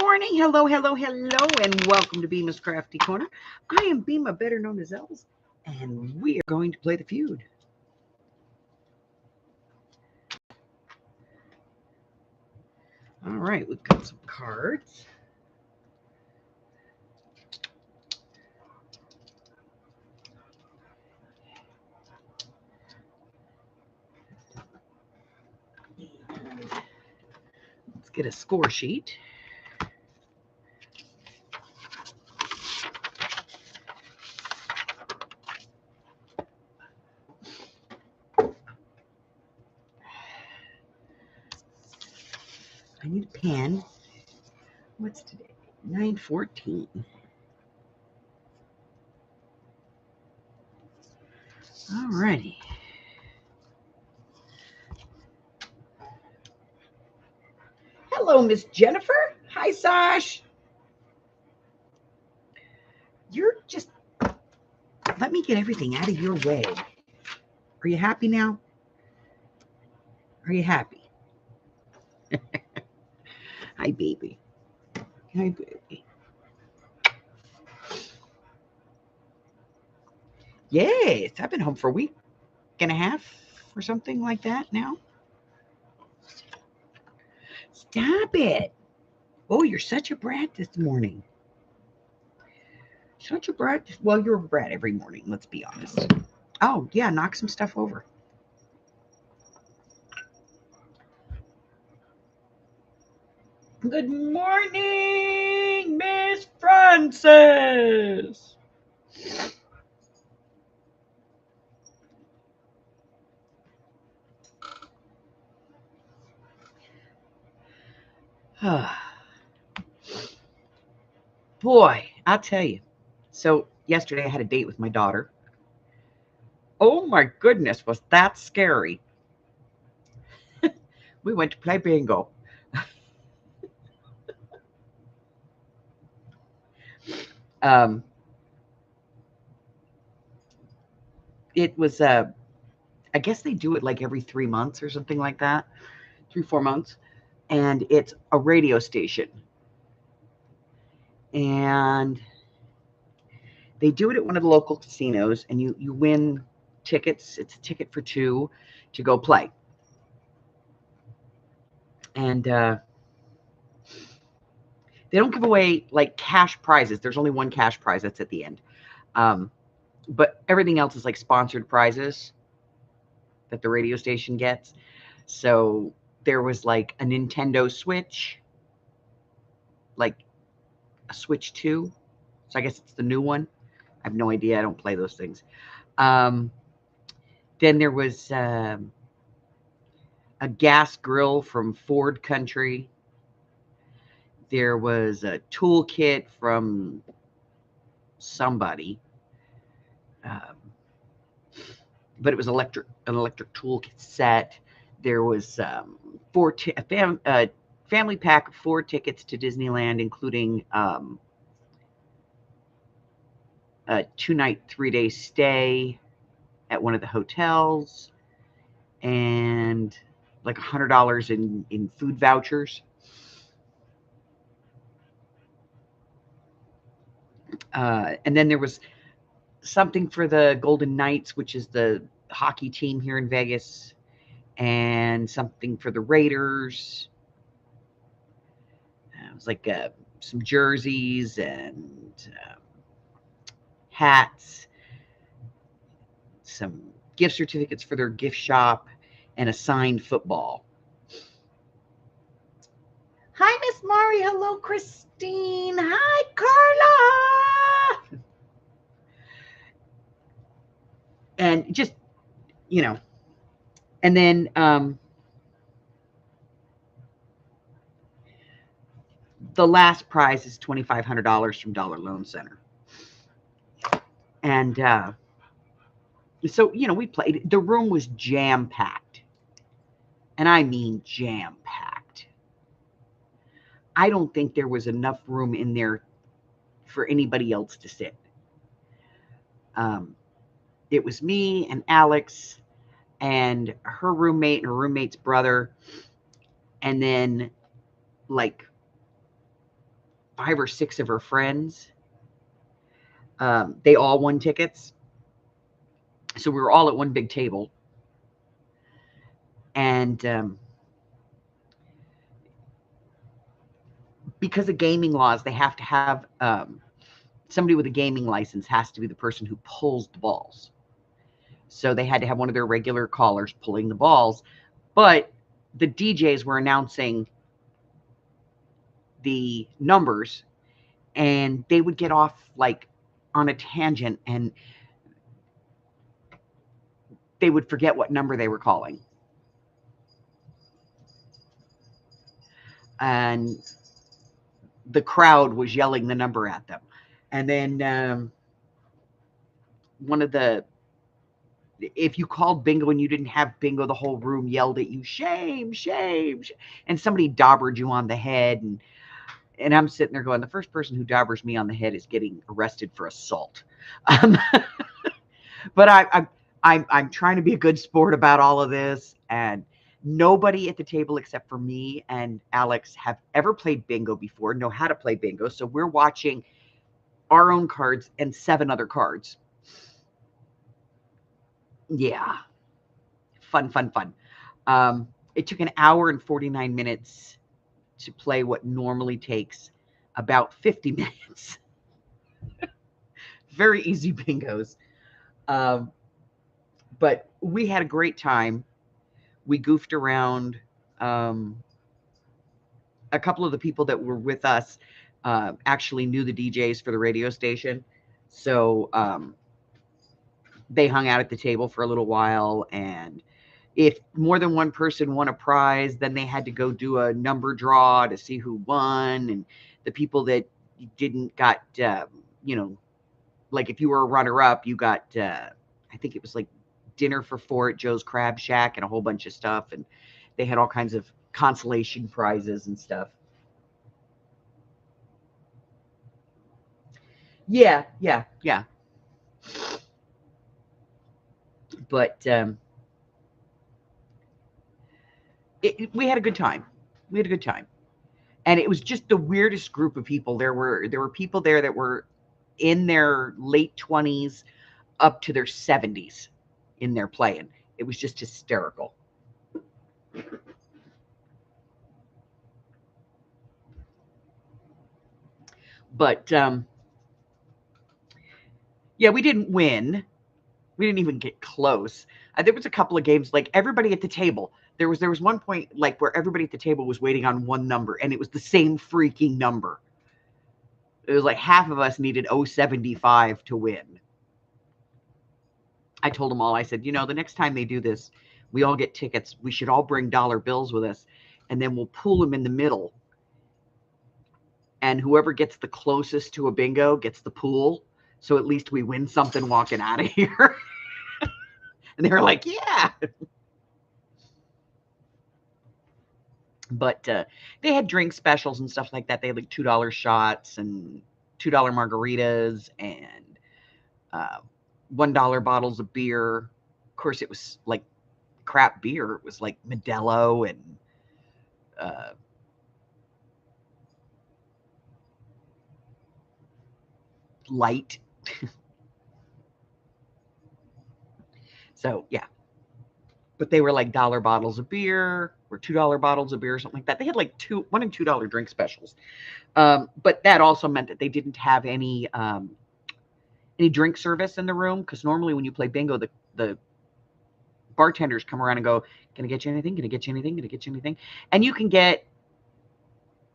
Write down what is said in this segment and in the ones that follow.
morning. Hello, hello, hello, and welcome to Beema's Crafty Corner. I am Beema, better known as Els, and we are going to play the Feud. All right, we've got some cards. Let's get a score sheet. I need a pen. What's today? 9/14. All righty. Hello, Miss Jennifer. Hi, Sash. You're just... Let me get everything out of your way. Are you happy now? Are you happy? Hi, baby. Hi, baby. Yes, I've been home for a week and a half or something like that now. Stop it. Oh, you're such a brat this morning. Such a brat. Well, you're a brat every morning, let's be honest. Oh, yeah, knock some stuff over. Good morning, Miss Frances. Boy, I'll tell you. So yesterday I had a date with my daughter. Oh my goodness, was that scary. We went to play bingo. It was I guess they do it like every 3 months or something like that, 3-4 months, and it's a radio station, and they do it at one of the local casinos, and you win tickets. It's a ticket for two to go play, and they don't give away like cash prizes. There's only one cash prize that's at the end, but everything else is like sponsored prizes that the radio station gets. So there was like a Nintendo Switch, like a Switch 2. So I guess it's the new one. I have no idea. I don't play those things. Then there was a gas grill from Ford Country. There was a toolkit from somebody. But it was an electric toolkit set. There was a family pack of 4 tickets to Disneyland, including a 2-night, 3-day stay at one of the hotels, and like $100 in food vouchers. And then there was something for the Golden Knights, which is the hockey team here in Vegas, and something for the Raiders. It was like some jerseys and hats, some gift certificates for their gift shop, and a signed football. Hi, Miss Mari. Hello, Christine. Hi, Carla. And just, you know, and then the last prize is $2,500 from Dollar Loan Center. And so, we played. The room was jam-packed. And I mean jam-packed. I don't think there was enough room in there for anybody else to sit. It was me and Alex and her roommate and her roommate's brother, and then like 5 or 6 of her friends. They all won tickets. So we were all at one big table. And because of gaming laws, they have to have somebody with a gaming license has to be the person who pulls the balls. So they had to have one of their regular callers pulling the balls. But the DJs were announcing the numbers, and they would get off like on a tangent, and they would forget what number they were calling. And the crowd was yelling the number at them. And then one of the, if you called bingo and you didn't have bingo, the whole room yelled at you, shame, shame, shame. And somebody daubered you on the head. And I'm sitting there going, the first person who daubers me on the head is getting arrested for assault. But I'm trying to be a good sport about all of this. And nobody at the table except for me and Alex have ever played bingo before, know how to play bingo. So we're watching our own cards and 7 other cards. Yeah. Fun. It took an hour and 49 minutes to play what normally takes about 50 minutes. Very easy bingos. But we had a great time. We goofed around. A couple of the people that were with us actually knew the DJs for the radio station. So they hung out at the table for a little while. And if more than one person won a prize, then they had to go do a number draw to see who won. And the people that didn't got, like if you were a runner-up, you got, I think it was like dinner for 4 at Joe's Crab Shack and a whole bunch of stuff. And they had all kinds of consolation prizes and stuff. Yeah. But we had a good time. And it was just the weirdest group of people. There were people there that were in their late 20s up to their 70s in there playing. It was just hysterical. But yeah, we didn't win. We didn't even get close. There was a couple of games, like everybody at the table. There was one point like where everybody at the table was waiting on one number, and it was the same freaking number. It was like half of us needed 075 to win. I told them all, I said, the next time they do this, we all get tickets. We should all bring dollar bills with us, and then we'll pool them in the middle. And whoever gets the closest to a bingo gets the pool. So at least we win something walking out of here. And they were like, yeah. But they had drink specials and stuff like that. They had like $2 shots and $2 margaritas and $1 bottles of beer. Of course, it was like crap beer. It was like Modelo and light. So yeah. But they were like $1 bottles of beer or $2 bottles of beer or something like that. They had like $1 and $2 drink specials. But that also meant that they didn't have any drink service in the room, because normally when you play bingo, the bartenders come around and go, "Can I get you anything? Can I get you anything? Can I get you anything?" And you can get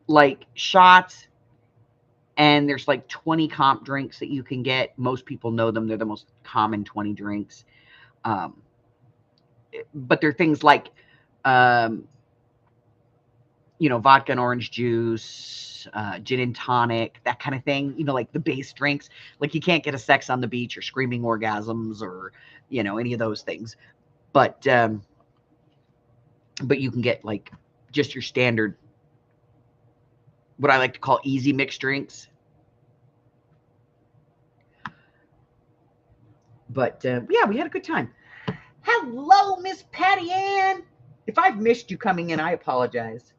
like shots, and there's like 20 comp drinks that you can get. Most people know them. They're the most common 20 drinks. But they're things like, vodka and orange juice, gin and tonic, that kind of thing, like the base drinks. Like you can't get a sex on the beach or screaming orgasms or, any of those things. But you can get like just your standard, what I like to call easy mixed drinks. But yeah, we had a good time. Hello, Miss Patty Ann. If I've missed you coming in, I apologize.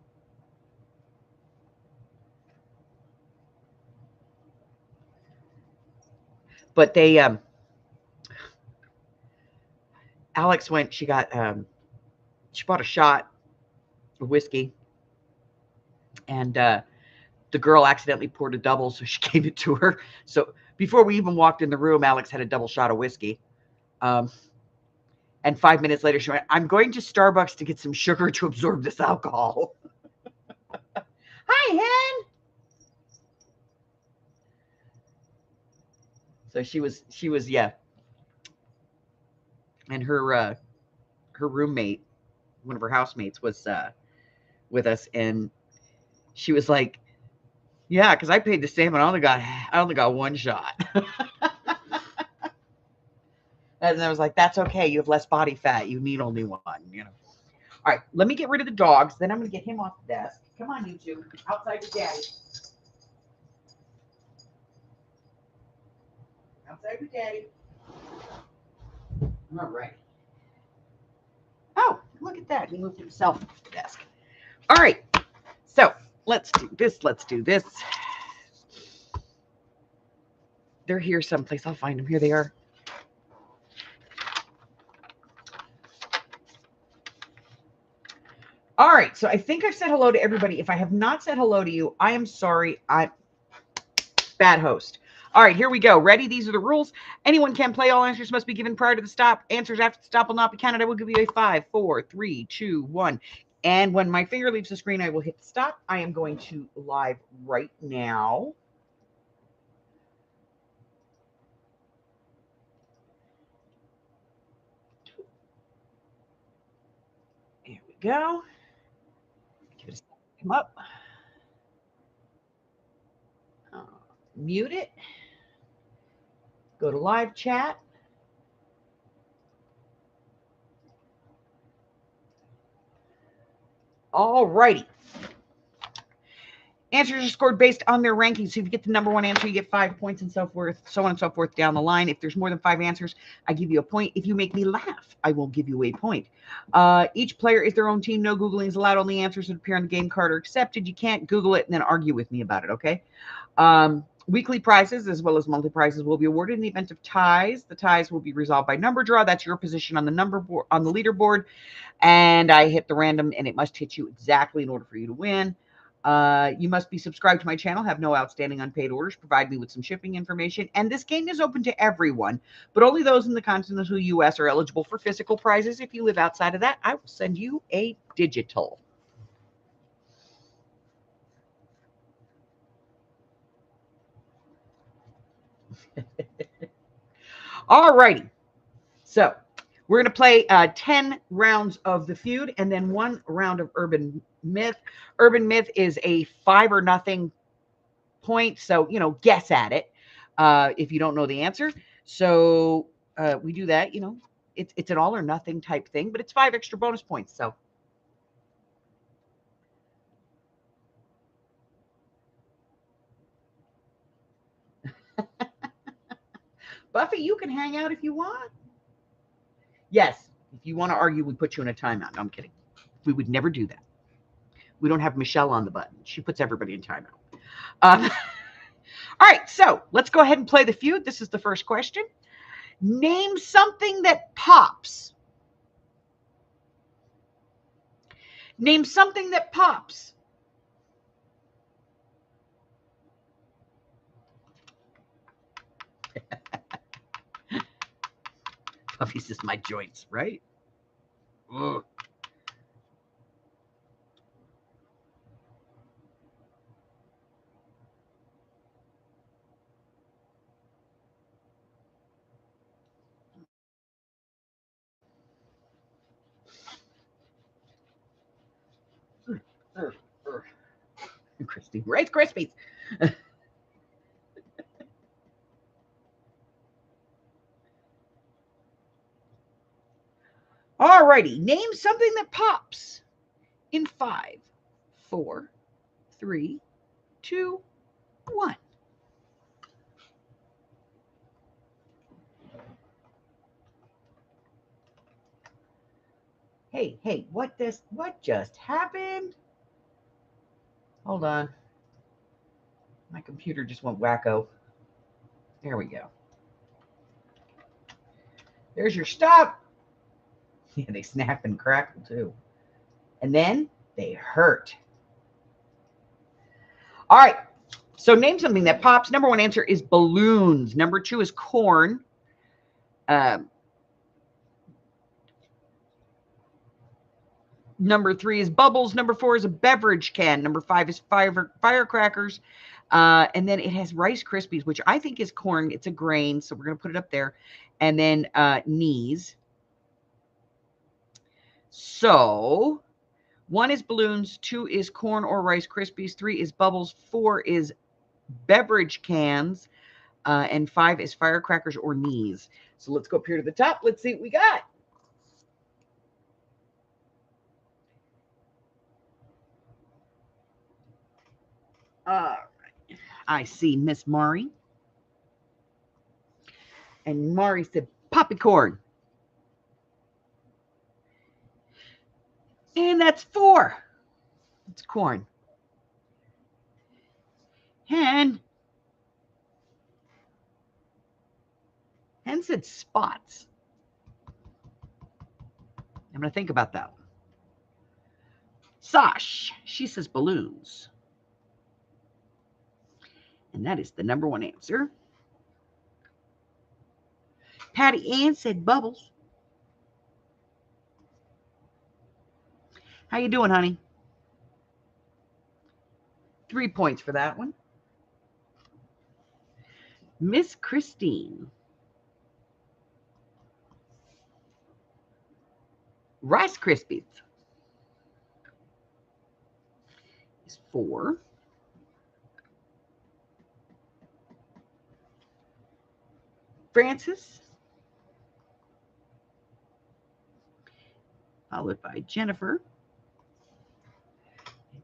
But they, Alex went, she bought a shot of whiskey, and the girl accidentally poured a double, so she gave it to her. So before we even walked in the room, Alex had a double shot of whiskey. And 5 minutes later, she went, I'm going to Starbucks to get some sugar to absorb this alcohol. Hi, Hen. So she was, yeah. And her roommate, one of her housemates, was with us, and she was like, yeah, because I paid the same, and I only got one shot. And I was like, that's okay. You have less body fat. You need only one, you know. All right, let me get rid of the dogs. Then I'm going to get him off the desk. Come on, you two. Outside with Daddy. Outside with Daddy. All right. Oh, look at that. He moved himself off the desk. All right. So let's do this. Let's do this. They're here someplace. I'll find them. Here they are. All right. So I think I've said hello to everybody. If I have not said hello to you, I am sorry. I'm bad host. All right, here we go. Ready? These are the rules. Anyone can play. All answers must be given prior to the stop. Answers after the stop will not be counted. I will give you a 5, 4, 3, 2, 1. And when my finger leaves the screen, I will hit the stop. I am going to live right now. Here we go. Give it a second to come up. Mute it. Go to live chat. All righty. Answers are scored based on their rankings. So if you get the number one answer, you get 5 points and so forth, so on and so forth down the line. If there's more than 5 answers, I give you a point. If you make me laugh, I will give you a point. Each player is their own team. No Googling is allowed. Only answers that appear on the game card are accepted. You can't Google it and then argue with me about it, okay? Weekly prizes as well as monthly prizes will be awarded in the event of ties. The ties will be resolved by number draw. That's your position on the number board, on the leaderboard. And I hit the random, and it must hit you exactly in order for you to win. You must be subscribed to my channel, have no outstanding unpaid orders, provide me with some shipping information. And this game is open to everyone, but only those in the continental US are eligible for physical prizes. If you live outside of that, I will send you a digital. All righty. So we're going to play 10 rounds of the feud and then 1 round of urban myth. Urban myth is a 5 or nothing point. So, you know, guess at it if you don't know the answer. So we do that, you know, it's an all or nothing type thing, but it's 5 extra bonus points. So Buffy, you can hang out if you want. Yes. If you want to argue, we put you in a timeout. No, I'm kidding. We would never do that. We don't have Michelle on the button. She puts everybody in timeout. All right. So let's go ahead and play the feud. This is the first question. Name something that pops. Name something that pops. Puffy says my joints, right? Ugh. Christy, Rice Krispies. All righty. Name something that pops in 5, 4, 3, 2, 1. Hey, what just happened? Hold on. My computer just went wacko. There we go. There's your stop. Yeah, they snap and crackle too. And then they hurt. All right. So name something that pops. Number one answer is balloons. Number two is corn. Number three is bubbles. Number four is a beverage can. Number five is firecrackers. And then it has Rice Krispies, which I think is corn. It's a grain, so we're going to put it up there. And then knees. So one is balloons, two is corn or Rice Krispies, three is bubbles, four is beverage cans, and five is firecrackers or knees. So let's go up here to the top. Let's see what we got. All right. I see Miss Mari. And Mari said popcorn. And that's four. It's corn. Hen said spots. I'm going to think about that one. Sash, she says balloons. And that is the number one answer. Patty Ann said bubbles. How you doing, honey? 3 points for that one. Miss Christine. Rice Krispies is 4. Francis, followed by Jennifer.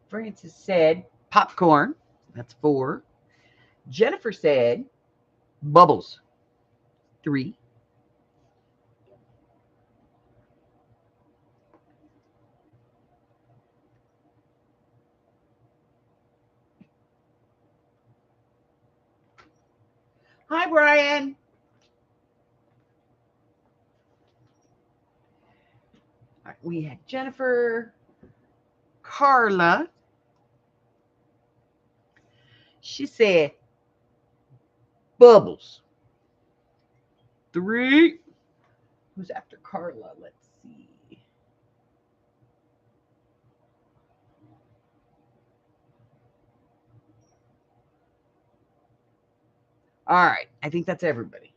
Francis said popcorn. That's 4. Jennifer said bubbles. 3. Hi, Brian. All right, we had Jennifer, Carla. She said bubbles. 3. Who's after Carla? Let's see. All right. I think that's everybody.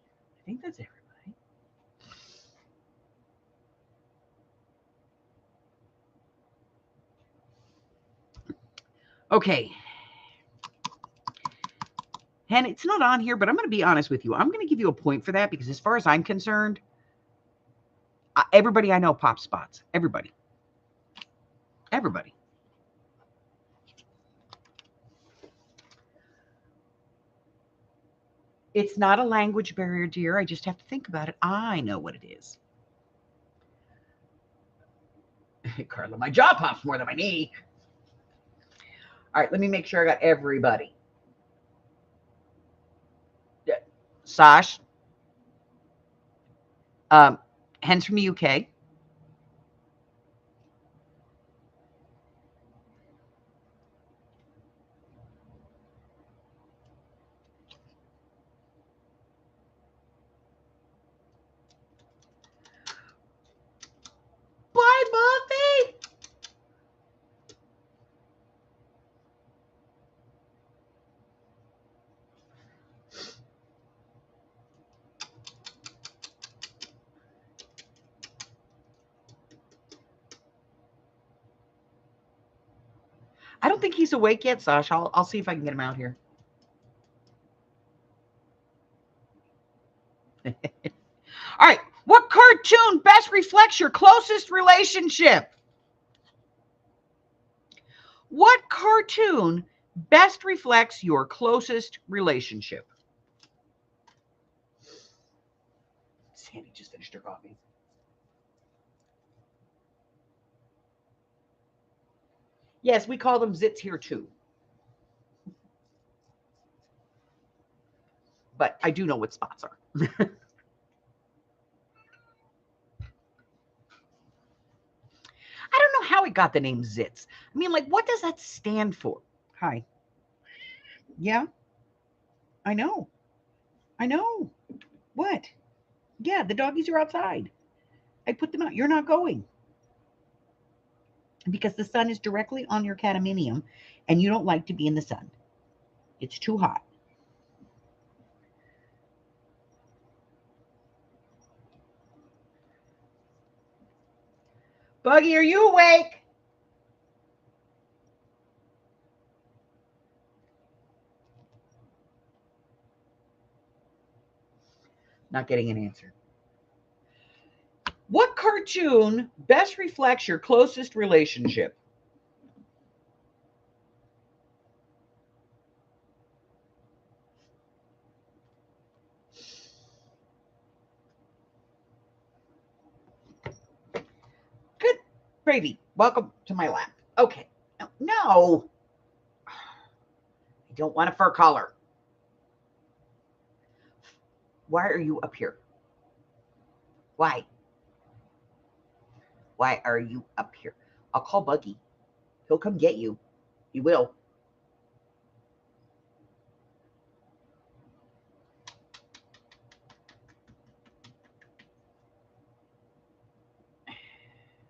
Okay. And it's not on here, but I'm going to be honest with you. I'm going to give you a point for that because as far as I'm concerned, everybody I know pops spots. Everybody. It's not a language barrier, dear. I just have to think about it. I know what it is. Carla, my jaw pops more than my knee. All right, let me make sure I got everybody. Sash. Hen's from the UK. Bye, Buffy. I don't think he's awake yet, Sash. I'll see if I can get him out here. All right. What cartoon best reflects your closest relationship? What cartoon best reflects your closest relationship? Sandy just finished her coffee. Yes, we call them zits here too. But I do know what spots are. how it got the name Zits. I mean, like, what does that stand for? Hi. Yeah, I know. I know. What? Yeah, the doggies are outside. I put them out. You're not going. Because the sun is directly on your cataminium and you don't like to be in the sun. It's too hot. Buggy, are you awake? Not getting an answer. What cartoon best reflects your closest relationship? Good gravy. Welcome to my lap. Okay. No. I don't want a fur collar. Why are you up here? Why? Why are you up here? I'll call Buggy. He'll come get you. He will.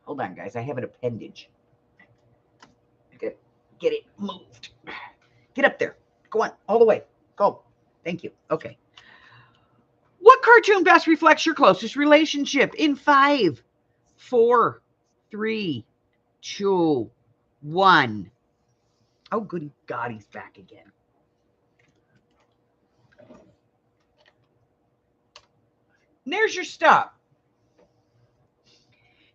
Hold on, guys. I have an appendage. Okay. Get it moved. Get up there. Go on. All the way. Go. Thank you. Okay. What cartoon best reflects your closest relationship? In 5, 4, 3, 2, 1. Oh, good God, he's back again. And there's your stuff.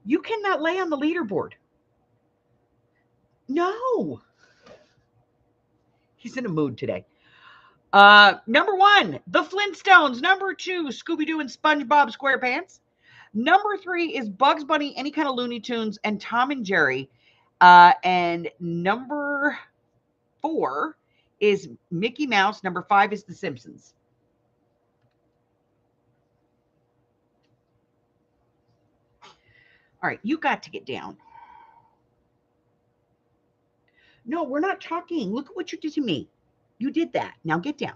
You cannot lay on the leaderboard. No. He's in a mood today. Number 1, The Flintstones. Number 2, Scooby-Doo and SpongeBob SquarePants. Number 3 is Bugs Bunny, any kind of Looney Tunes, and Tom and Jerry. And number 4 is Mickey Mouse. Number 5 is The Simpsons. All right, you got to get down. No, we're not talking. Look at what you did to me. You did that. Now get down.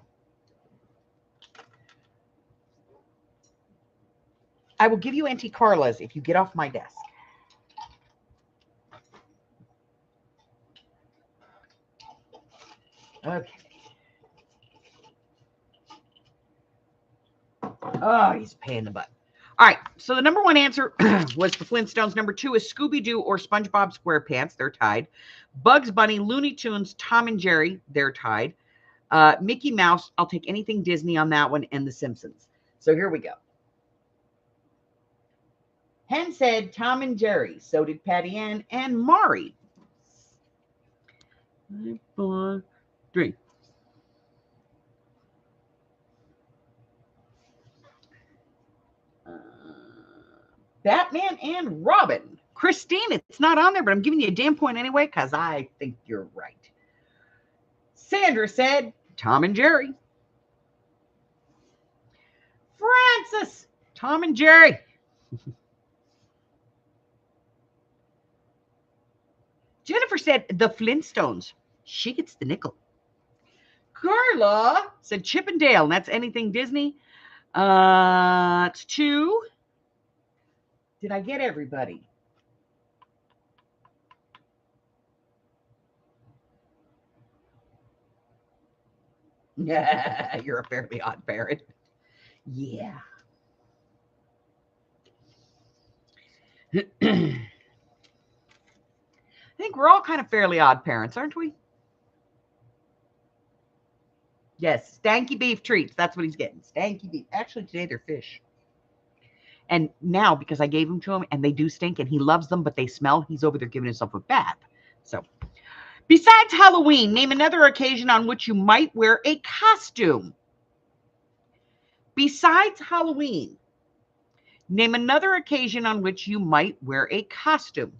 I will give you Auntie Carla's if you get off my desk. Okay. Oh, he's a pain in the butt. All right, so the number 1 answer was The Flintstones. Number 2 is Scooby-Doo or SpongeBob SquarePants. They're tied. Bugs Bunny, Looney Tunes, Tom and Jerry. They're tied. Mickey Mouse, I'll take anything Disney on that one, and The Simpsons. So here we go. Hen said Tom and Jerry. So did Patty Ann and Mari. 5, 4, 3. Batman and Robin. Christine, it's not on there, but I'm giving you a damn point anyway because I think you're right. Sandra said Tom and Jerry. Francis, Tom and Jerry. Jennifer said The Flintstones. She gets the nickel. Carla said Chip and Dale, and that's anything Disney. It's 2. Did I get everybody? Yeah, you're a fairly odd parent. Yeah. I think we're all kind of fairly odd parents, aren't we? Yes, stanky beef treats. That's what he's getting. Stanky beef. Actually, today they're fish. And now, because I gave them to him and they do stink and he loves them, but they smell, he's over there giving himself a bath. So, besides Halloween, name another occasion on which you might wear a costume. Besides Halloween, name another occasion on which you might wear a costume.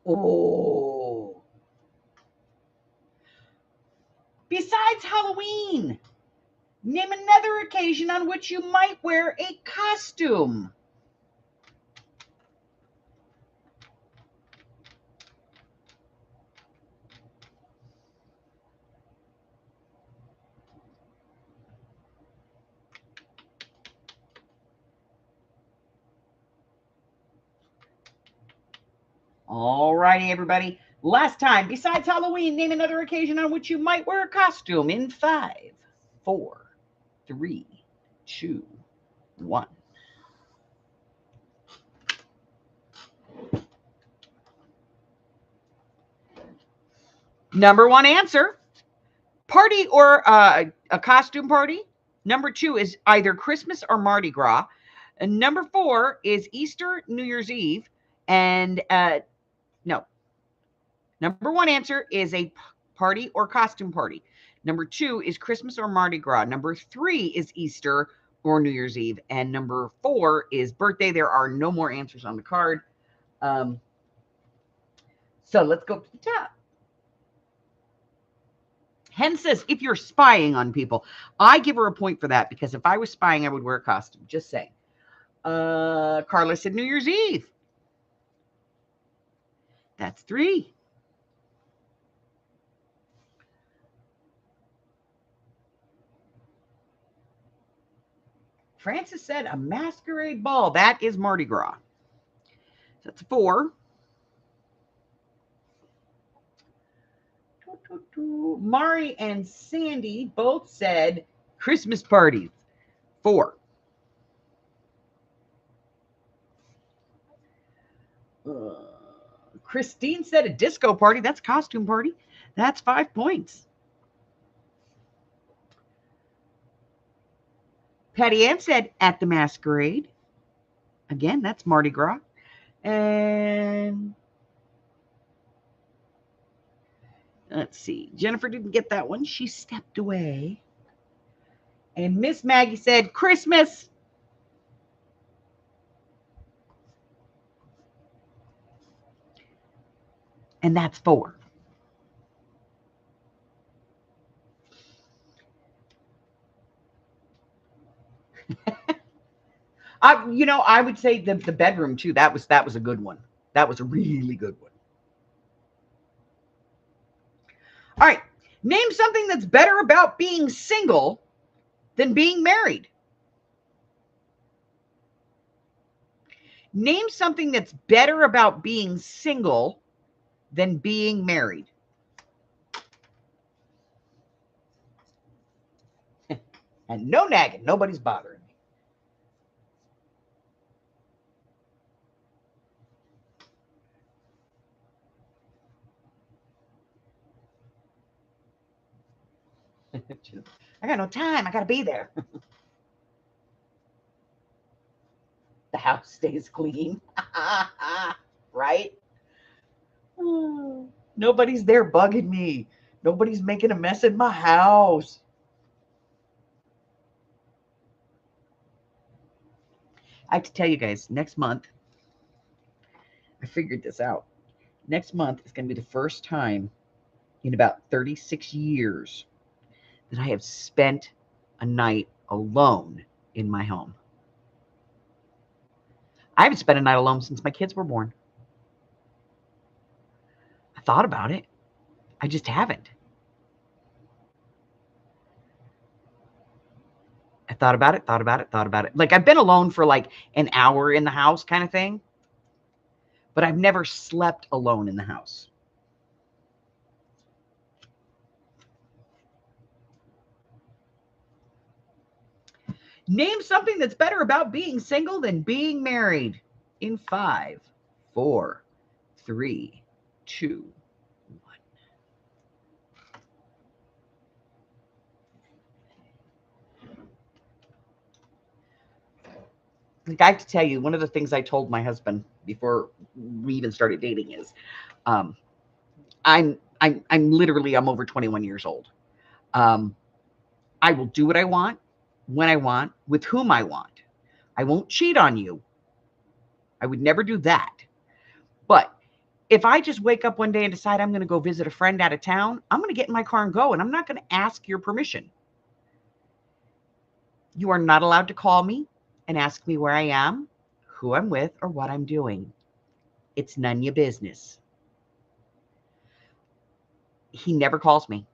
Oh. Besides Halloween, name another occasion on which you might wear a costume. All righty, everybody. Last time, besides Halloween, name another occasion on which you might wear a costume in 5, 4, 3, 2, 1. Number 1 answer, party or a costume party. Number 2 is either Christmas or Mardi Gras. And number 4 is Easter, New Year's Eve. And no. Number 1 answer is a party or costume party. Number 2 is Christmas or Mardi Gras. Number 3 is Easter or New Year's Eve. And number 4 is birthday. There are no more answers on the card. So let's go to the top. Hen says, if you're spying on people, I give her a point for that because if I was spying, I would wear a costume. Just saying. Carla said New Year's Eve. That's 3. Francis said a masquerade ball. That is Mardi Gras. That's 4. Mari and Sandy both said Christmas parties. 4. Christine said a disco party. That's a costume party. That's 5 points. Patty Ann said at the masquerade. Again, that's Mardi Gras. And let's see. Jennifer didn't get that one. She stepped away. And Miss Maggie said Christmas. And that's 4. I would say the bedroom too. That was a good one. That was a really good one. All right. Name something that's better about being single than being married. Name something that's better about being single than being married. And no nagging. Nobody's bothering me. I got no time. I got to be there. The house stays clean. Right? Nobody's there bugging me. Nobody's making a mess in my house. I have to tell you guys, next month, I figured this out. Next month is going to be the first time in about 36 years that I have spent a night alone in my home. I haven't spent a night alone since my kids were born. I thought about it. I just haven't. I thought about it. Like I've been alone for like an hour in the house kind of thing. But I've never slept alone in the house. Name something that's better about being single than being married in 5, 4, 3, 2, 1. Like I have to tell you, one of the things I told my husband before we even started dating is, I'm over 21 years old. I will do what I want, when I want, with whom I want. I won't cheat on you. I would never do that. But if I just wake up one day and decide I'm going to go visit a friend out of town, I'm going to get in my car and go, and I'm not going to ask your permission. You are not allowed to call me and ask me where I am, who I'm with, or what I'm doing. It's none of your business. He never calls me.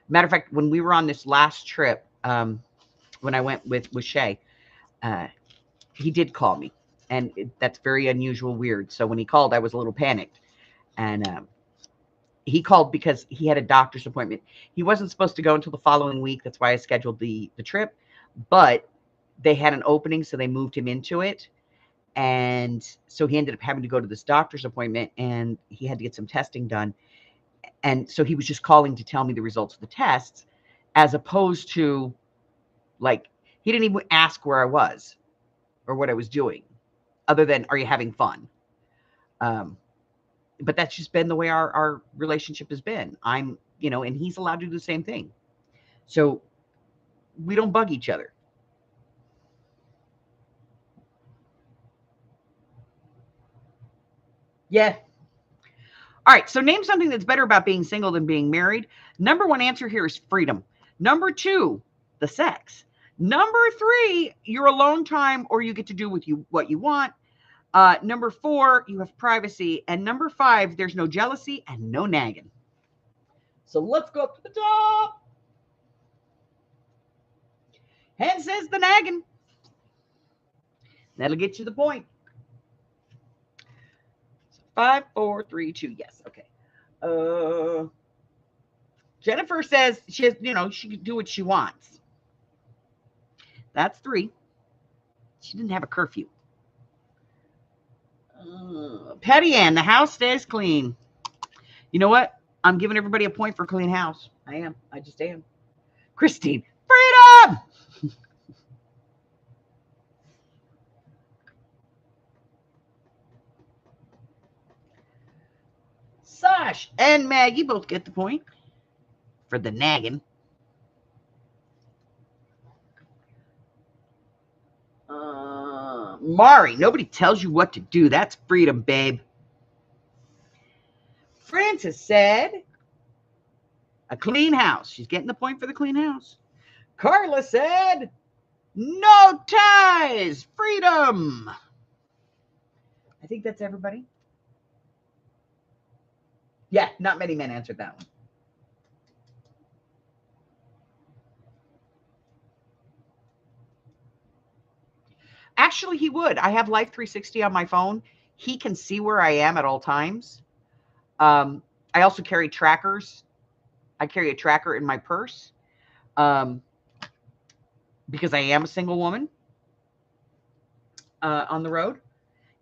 Matter of fact, when we were on this last trip, when I went with Shay, he did call me, and that's very unusual, weird. So when he called, I was a little panicked, and he called because he had a doctor's appointment. He wasn't supposed to go until the following week. That's why I scheduled the trip, but they had an opening, so they moved him into it. And so he ended up having to go to this doctor's appointment, and he had to get some testing done. And so he was just calling to tell me the results of the tests, as opposed to, like, he didn't even ask where I was or what I was doing, other than, are you having fun? But that's just been the way our relationship has been. I'm, and he's allowed to do the same thing. So we don't bug each other. Yeah. All right. So name something that's better about being single than being married. Number one answer here is freedom. Number two, the sex. Number three, your alone time, or you get to do what you want. Number four, you have privacy. And number five, there's no jealousy and no nagging. So let's go up to the top. And says the nagging. That'll get you the point. 5, 4, 3, 2. Yes. Okay. Jennifer says she can do what she wants. That's 3. She didn't have a curfew. Patty Ann, the house stays clean. You know what? I'm giving everybody a point for clean house. I am. I just am. Christine, freedom! Sash and Maggie both get the point for the nagging. Mari, nobody tells you what to do. That's freedom, babe. Francis said, a clean house. She's getting the point for the clean house. Carla said, no ties, freedom. I think that's everybody. Yeah, not many men answered that one. Actually, he would. I have Life 360 on my phone. He can see where I am at all times. I also carry trackers. I carry a tracker in my purse because I am a single woman on the road.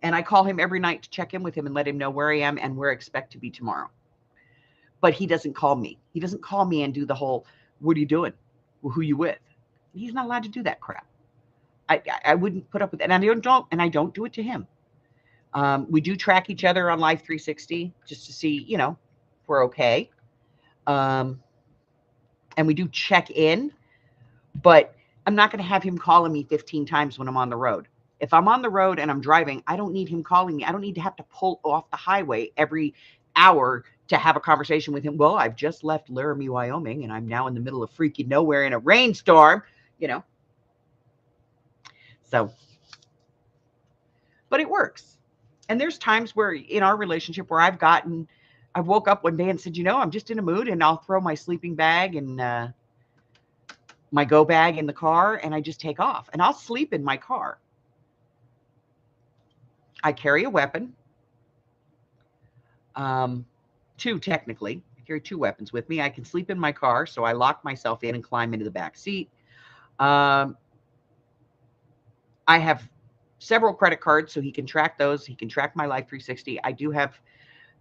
And I call him every night to check in with him and let him know where I am and where I expect to be tomorrow. But he doesn't call me. He doesn't call me and do the whole, what are you doing? Well, who are you with? He's not allowed to do that crap. I wouldn't put up with it. And I don't do it to him. We do track each other on Life 360 just to see, if we're okay. And we do check in, but I'm not going to have him calling me 15 times when I'm on the road. If I'm on the road and I'm driving, I don't need him calling me. I don't need to have to pull off the highway every hour to have a conversation with him. Well, I've just left Laramie, Wyoming, and I'm now in the middle of freaking nowhere in a rainstorm, So, but it works. And there's times where in our relationship where I woke up one day and said, I'm just in a mood, and I'll throw my sleeping bag and my go bag in the car, and I just take off, and I'll sleep in my car. I carry a weapon. 2 technically. I carry 2 weapons with me. I can sleep in my car, so I lock myself in and climb into the back seat. I have several credit cards, so he can track those. He can track my Life 360. I do have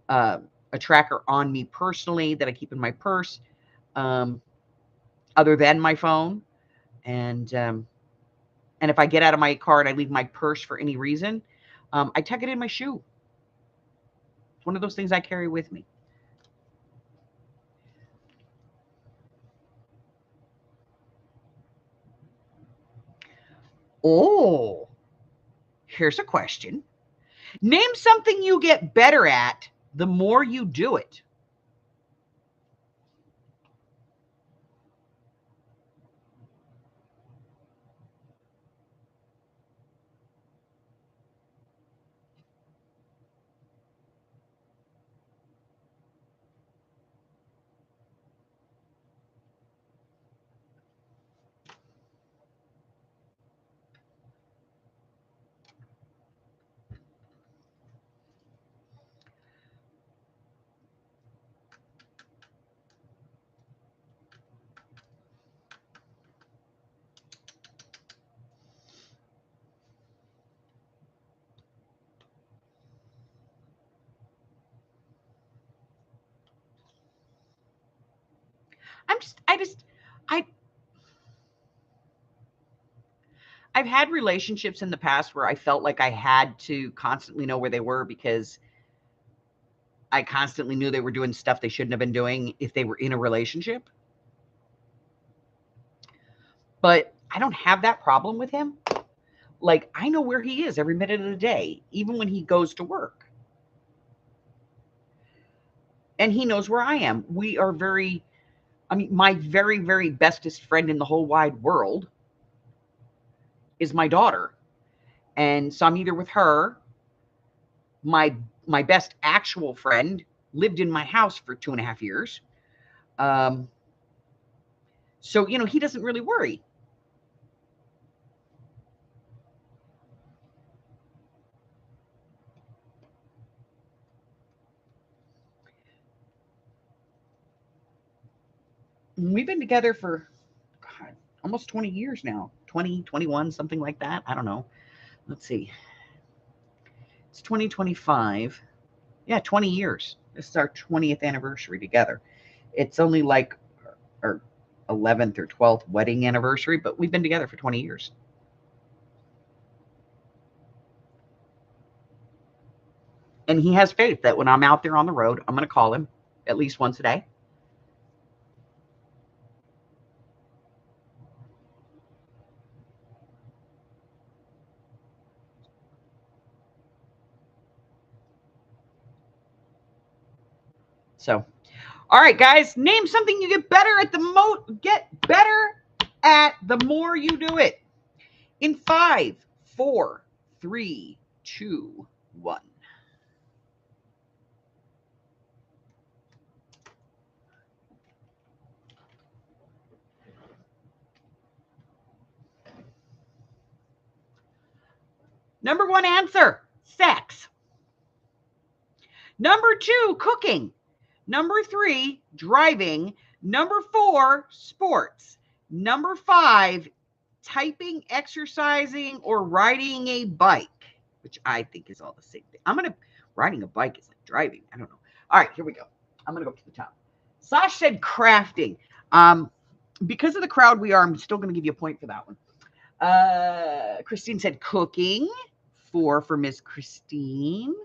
a tracker on me personally that I keep in my purse, other than my phone. And if I get out of my car and I leave my purse for any reason, I tuck it in my shoe. It's one of those things I carry with me. Oh, here's a question. Name something you get better at the more you do it. I've had relationships in the past where I felt like I had to constantly know where they were because I constantly knew they were doing stuff they shouldn't have been doing if they were in a relationship. But I don't have that problem with him. Like, I know where he is every minute of the day, even when he goes to work. And he knows where I am. We are my very, very bestest friend in the whole wide world is my daughter. And so I'm either with her. My best actual friend lived in my house for 2.5 years. So, he doesn't really worry. We've been together for almost 20 years now, 20, 21, something like that. I don't know. Let's see. It's 2025. Yeah, 20 years. This is our 20th anniversary together. It's only like our 11th or 12th wedding anniversary, but we've been together for 20 years. And he has faith that when I'm out there on the road, I'm going to call him at least once a day. So, all right, guys, name something you get better at the more you do it. In 5, 4, 3, 2, 1. Number 1 answer, sex. Number 2, cooking. Number 3, driving. Number 4, sports. Number 5, typing, exercising, or riding a bike, which I think is all the same thing. Riding a bike is like driving. I don't know. All right, here we go. I'm going to go to the top. Sash said crafting. Because of the crowd we are, I'm still going to give you a point for that one. Christine said cooking. 4 for Miss Christine.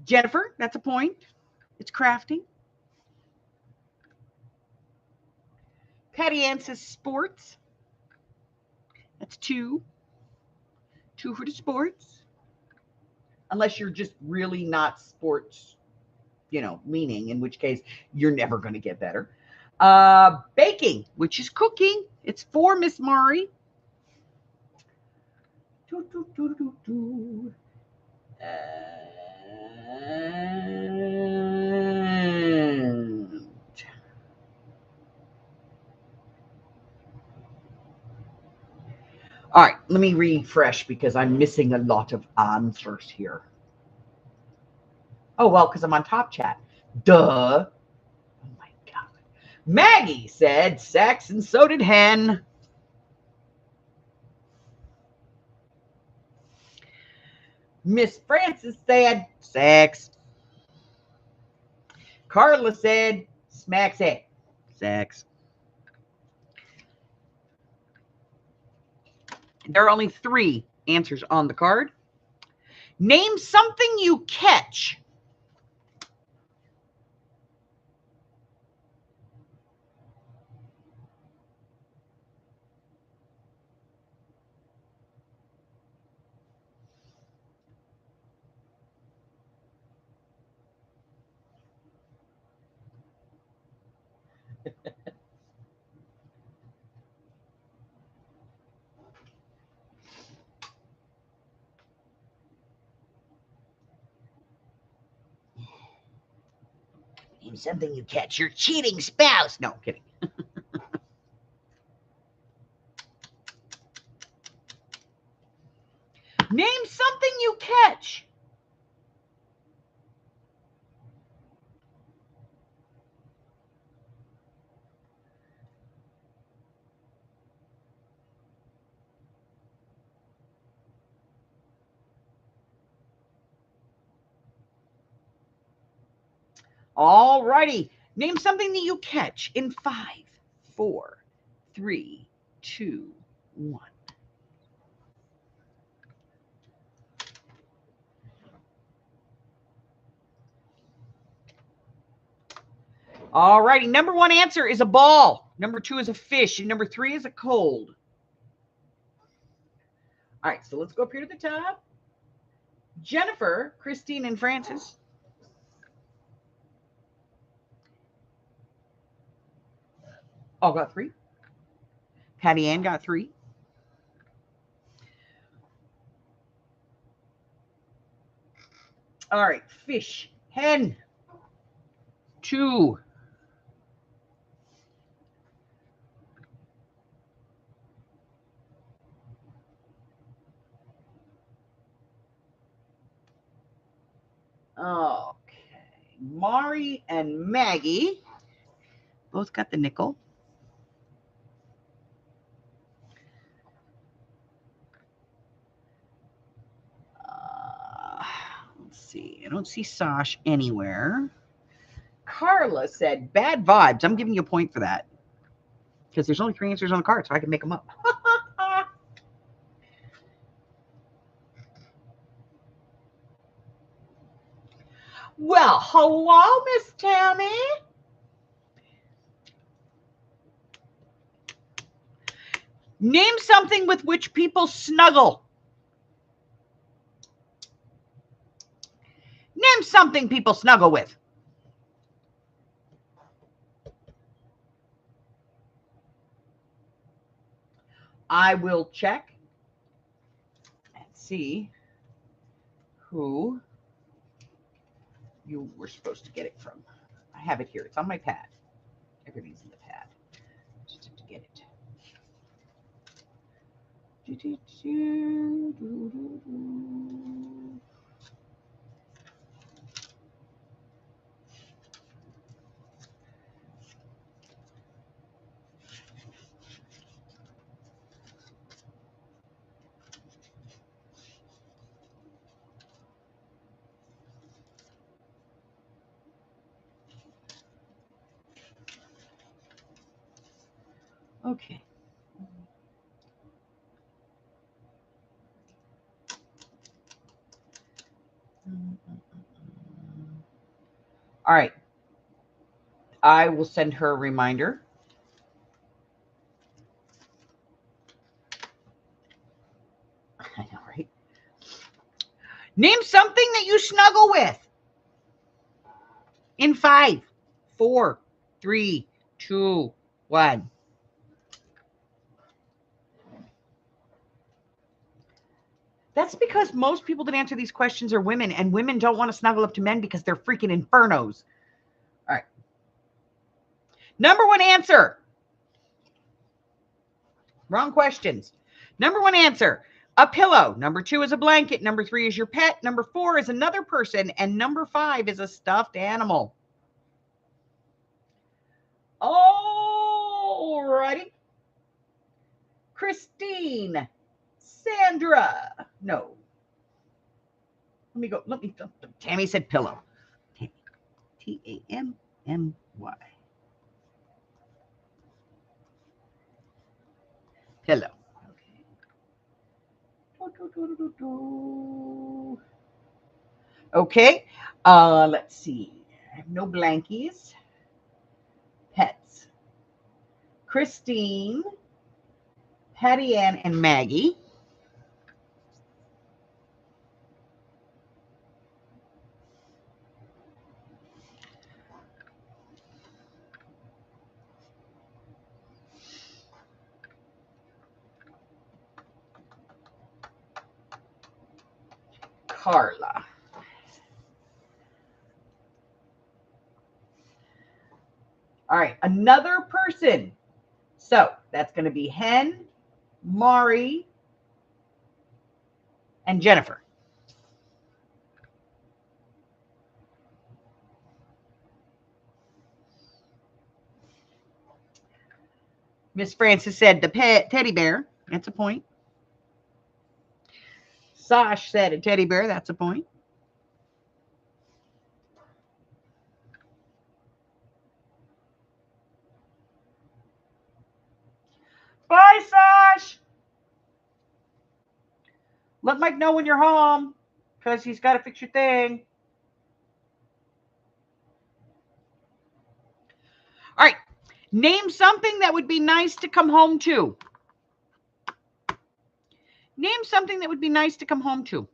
Jennifer, that's a point. It's crafting. Patty Ann says sports. That's 2. 2 for the sports. Unless you're just really not sports, leaning, in which case you're never going to get better. Baking, which is cooking. It's 4, Miss Mari. All right, let me refresh because I'm missing a lot of answers here. Oh, well, because I'm on Top Chat. Duh. Oh, my God. Maggie said sex, and so did Hen. Miss Francis said sex. Carla said smacks it. Sex. There are only 3 answers on the card. Name something you catch. Name something you catch your cheating spouse. No, I'm kidding. Name something you catch. All righty. Name something that you catch in 5, 4, 3, 2, 1. All righty. Number 1 answer is a ball. Number 2 is a fish. And number 3 is a cold. All right. So let's go up here to the top. Jennifer, Christine, and Francis. All got 3. Patty Ann got 3. All right. Fish. Hen. 2. Okay. Mari and Maggie both got the nickel. Let's see. I don't see Sash anywhere. Carla said bad vibes. I'm giving you a point for that because there's only 3 answers on the card, so I can make them up. Well, hello, Miss Tammy. Name something with which people snuggle. Name something people snuggle with. I will check and see who you were supposed to get it from. I have it here. It's on my pad. Everything's in the pad. Just have to get it. Okay. All right. I will send her a reminder. I know, right? Name something that you snuggle with. In 5, 4, 3, 2, 1. That's because most people that answer these questions are women, and women don't want to snuggle up to men because they're freaking infernos. All right. Number 1 answer. Wrong questions. Number 1 answer, a pillow. Number 2 is a blanket. Number 3 is your pet. Number 4 is another person. And number 5 is a stuffed animal. All righty. Christine. Sandra. No. Let me go. Tammy said pillow. Tammy. T-A-M-M-Y. Pillow. Okay. Let's see. I have no blankies. Pets. Christine, Patty Ann, and Maggie. Carla. All right, another person. So that's going to be Hen, Mari, and Jennifer. Miss Francis said the pet teddy bear. That's a point. Sash said a teddy bear. That's a point. Bye, Sash. Let Mike know when you're home because he's got to fix your thing. All right. Name something that would be nice to come home to. Name something that would be nice to come home to.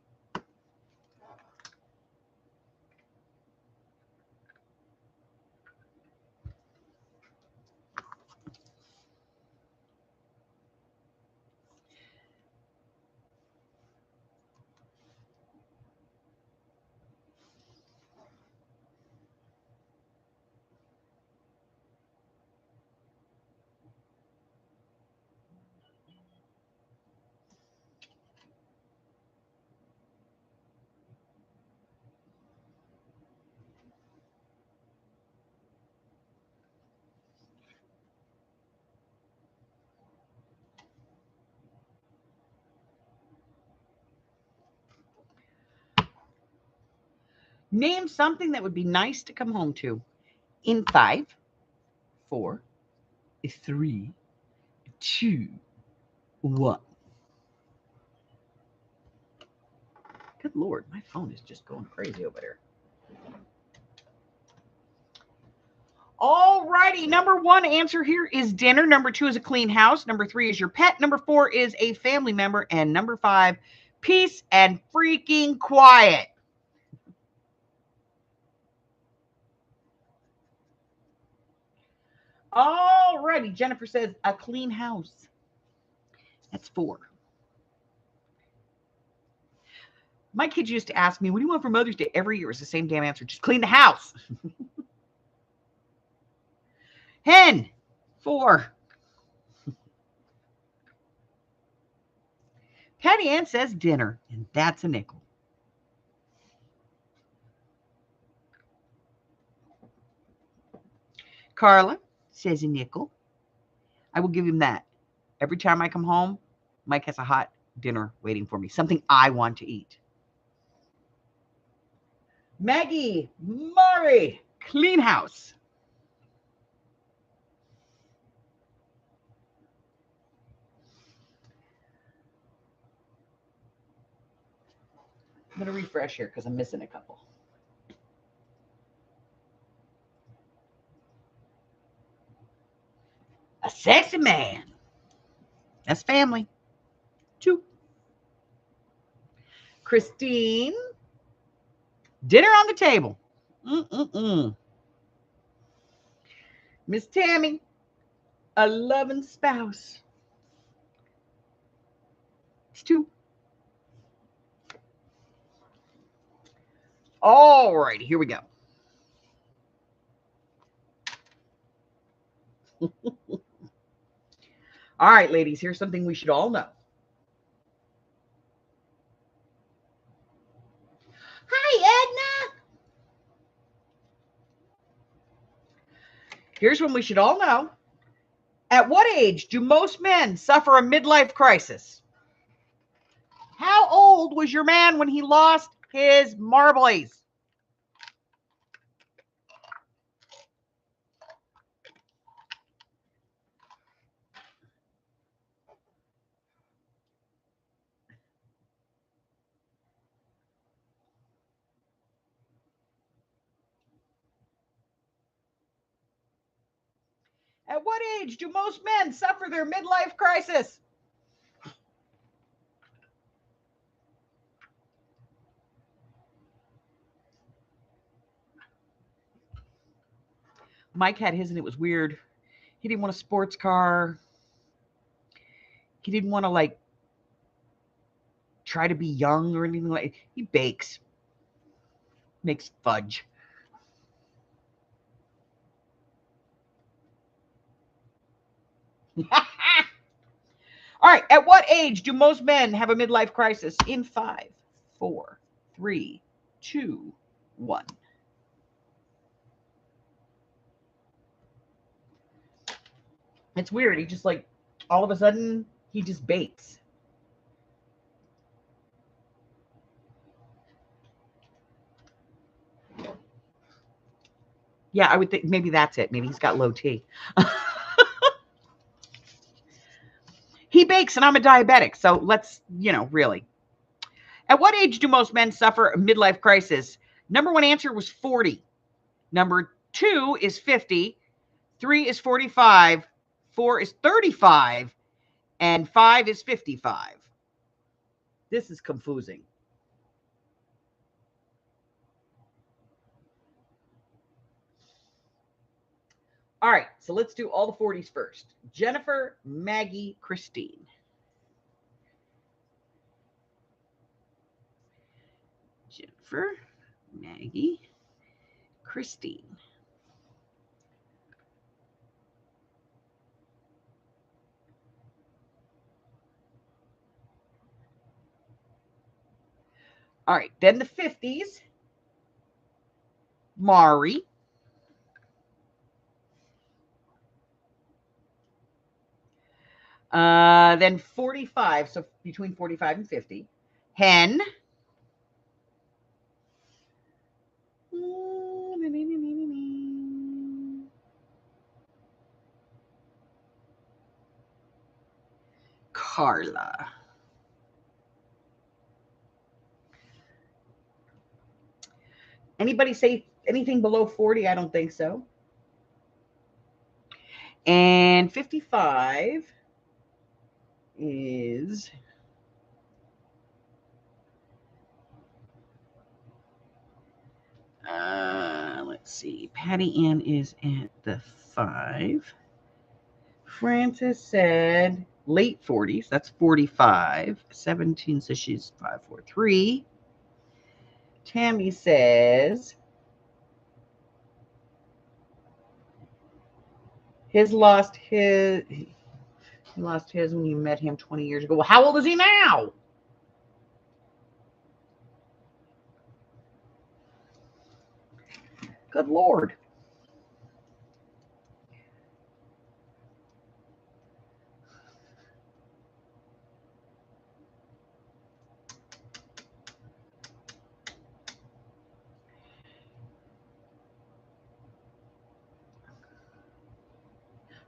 Name something that would be nice to come home to. In 5, 4, 3, 2, 1. Good Lord, my phone is just going crazy over there. All righty. Number 1 answer here is dinner. Number 2 is a clean house. Number 3 is your pet. Number 4 is a family member. And number 5, peace and freaking quiet. All righty. Jennifer says a clean house. That's 4. My kids used to ask me, what do you want for Mother's Day? Every year it's the same damn answer. Just clean the house. Hen, 4. Patty Ann says dinner, and that's a nickel. Carla says a nickel. I will give him that. Every time I come home, Mike has a hot dinner waiting for me, something I want to eat. Maggie, Murray, clean house. I'm going to refresh here because I'm missing a couple. A sexy man. That's family. 2. Christine, dinner on the table. Miss Tammy, a loving spouse. It's 2. All right, here we go. All right, ladies, here's something we should all know. Hi, Edna. Here's one we should all know. At what age do most men suffer a midlife crisis? How old was your man when he lost his marbles? At what age do most men suffer their midlife crisis? Mike had his and it was weird. He didn't want a sports car. He didn't want to try to be young or anything like. He bakes, makes fudge. All right. At what age do most men have a midlife crisis? In 5, 4, 3, 2, 1. It's weird. He just like all of a sudden he just bakes. Yeah, I would think maybe that's it. Maybe he's got low T. He bakes and I'm a diabetic. So let's, really. At what age do most men suffer a midlife crisis? Number 1 answer was 40. Number 2 is 50. 3 is 45. 4 is 35. And 5 is 55. This is confusing. All right, so let's do all the 40s first. Jennifer, Maggie, Christine. Jennifer, Maggie, Christine. All right, then the 50s. Mari. Then 45, so between 45 and 50. Hen. Carla. Anybody say anything below 40? I don't think so. And 55 is let's see. Patty Ann is at the 5. Frances said late 40s. That's 45. 17 says she's 5'4'3". Tammy says he lost his when you met him 20 years ago. Well, how old is he now? Good Lord.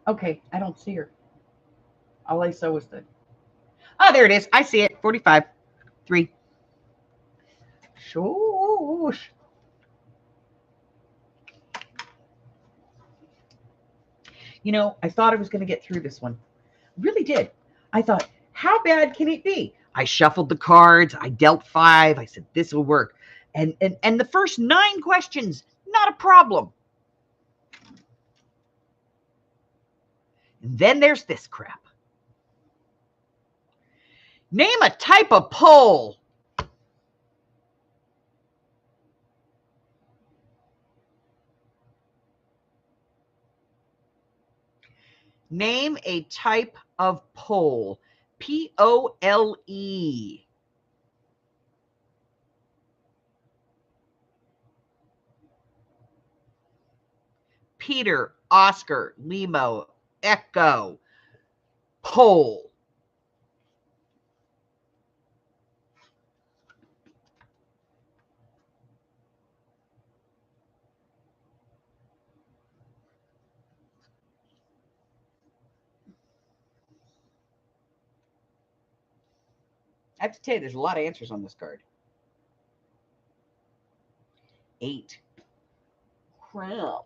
Okay, I don't see her. All I saw was the. Oh, there it is. I see it. 45. 3. Shoosh. I thought I was going to get through this one. Really did. I thought, how bad can it be? I shuffled the cards. I dealt 5. I said, this will work. And the first 9 questions, not a problem. And then there's this crap. Name a type of pole. Name a type of pole. Pole. Peter, Oscar, Limo, Echo, pole. I have to tell you, there's a lot of answers on this card. 8. Crap.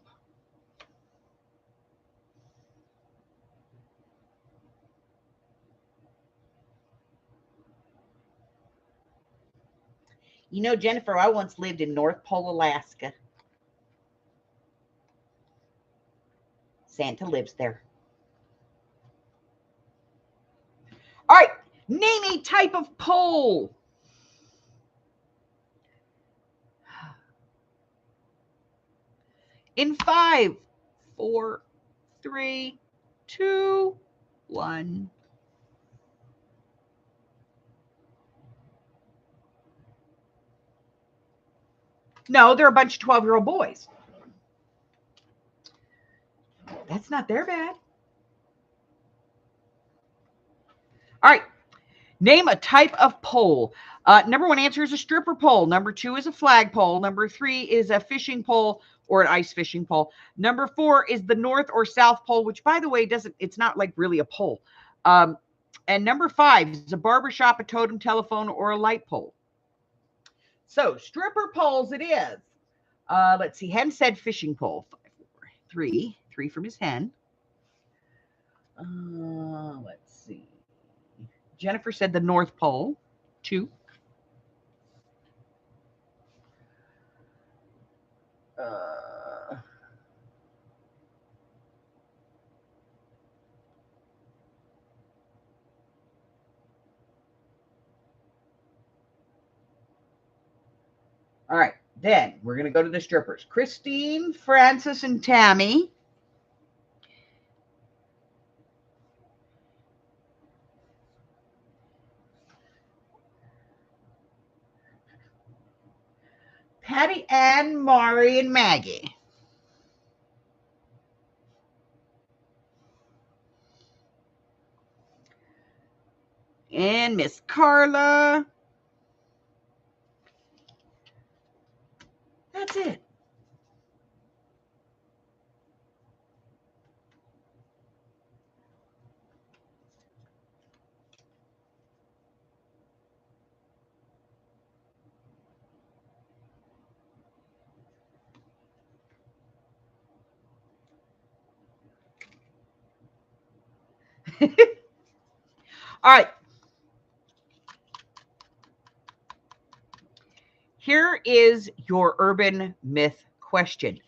Jennifer, I once lived in North Pole, Alaska. Santa lives there. All right. Name a type of pole. in 5, 4, 3, 2, 1. No, they're a bunch of 12-year-old boys. That's not their bad. All right. Name a type of pole. Number 1 answer is a stripper pole. Number 2 is a flag pole. Number 3 is a fishing pole or an ice fishing pole. Number 4 is the North or South Pole, which, by the way, it's not like really a pole. And number 5 is a barbershop, a totem telephone, or a light pole. So stripper poles it is. Let's see. Hen said fishing pole. 5, 4, 3. 3 from his hen. Let's see. Jennifer said the North Pole. 2. All right, then we're going to go to the strippers. Christine, Francis, and Tammy. Patty, Ann, Mari, and Maggie. And Miss Carla. That's it. All right. Here is your urban myth question.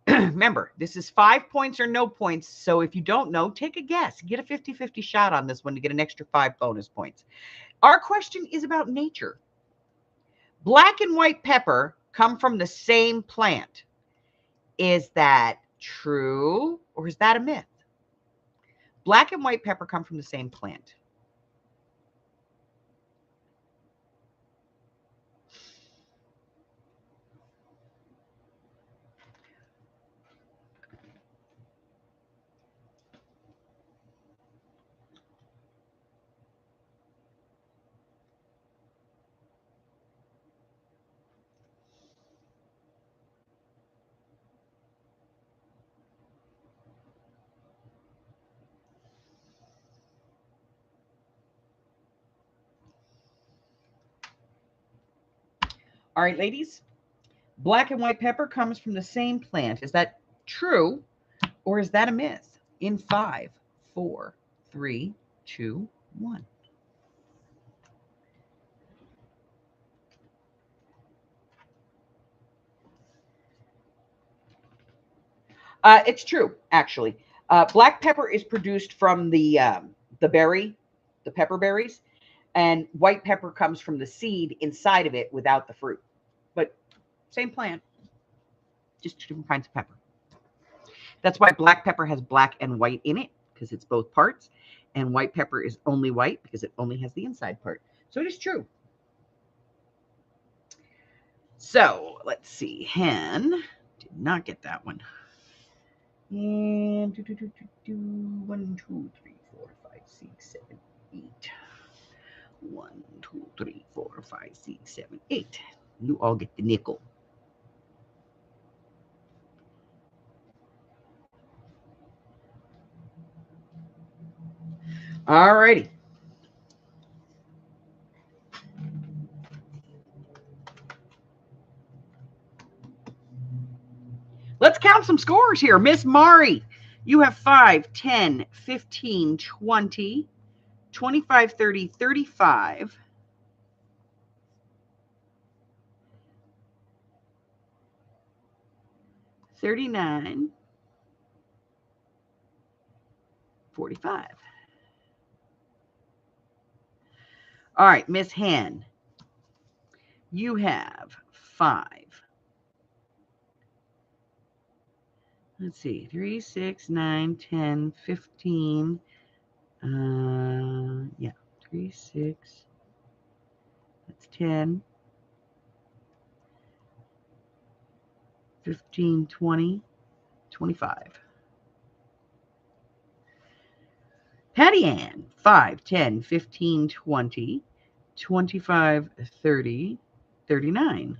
Remember, this is 5 points or no points. So if you don't know, take a guess. Get a 50-50 shot on this one to get an extra 5 bonus points. Our question is about nature. Black and white pepper come from the same plant. Is that true or is that a myth? Black and white pepper come from the same plant. All right, ladies. Black and white pepper comes from the same plant. Is that true or is that a myth? In 5, 4, 3, 2, 1. It's true, actually. Black pepper is produced from the berry, the pepper berries, and white pepper comes from the seed inside of it without the fruit. But same plant, just 2 different kinds of pepper. That's why black pepper has black and white in it, because it's both parts, and white pepper is only white because it only has the inside part. So it is true. So let's see. Hen did not get that one. And 1, 2, 3, 4, 5, 6, 7, 8. 1, 2, 3, 4, 5, 6, 7, 8. You all get the nickel. All righty. Let's count some scores here. Miss Mari, you have 5, 10, 15, 20, 25, 30, 35. 39, 45. All right, Miss Hen, you have 5, let's see, 3, 6, 9, 10, 15. Yeah, 3, 6. That's 10, 15, 20, 25. Patty Ann, 5, 10, 15, 20, 25, 30, 39.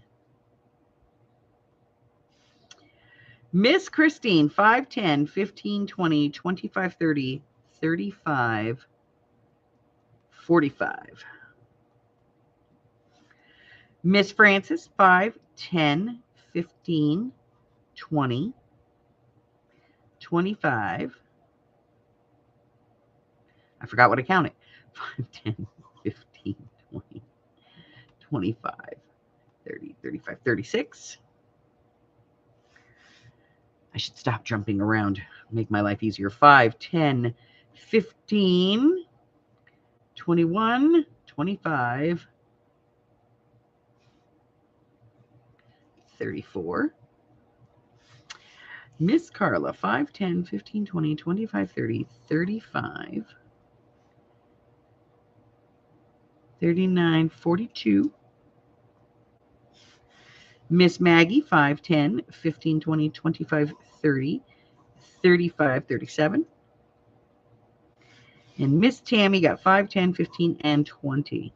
Miss Christine, 5, 10, 15, 20, 25, 30, 35, 45. Miss Francis, 5, 10, 15, 20, 25. I forgot what I counted. 5, 10, 15, 20, 25, 30, 35, 36. I should stop jumping around, make my life easier. 5, 10, 15, 21, 25, 34. Miss Carla, 5, 10, 15, 20, 25, 30, 35, 39, 42. Miss Maggie, 5, 10, 15, 20, 25, 30, 35, 37. And Miss Tammy got 5, 10, 15, and 20.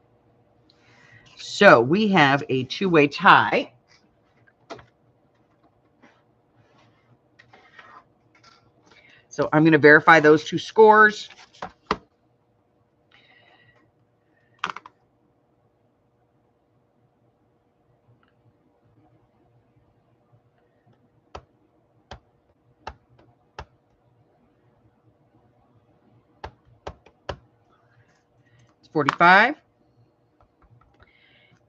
So we have a two-way tie. So I'm going to verify those two scores. It's 45.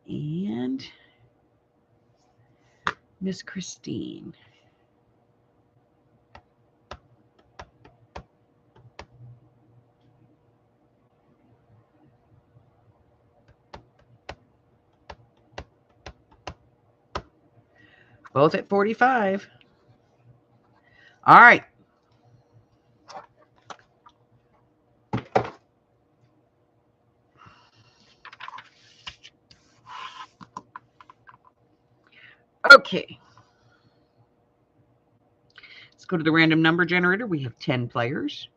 And Miss Christine. Both at 45. All right. Okay. Let's go to the random number generator. We have 10 players.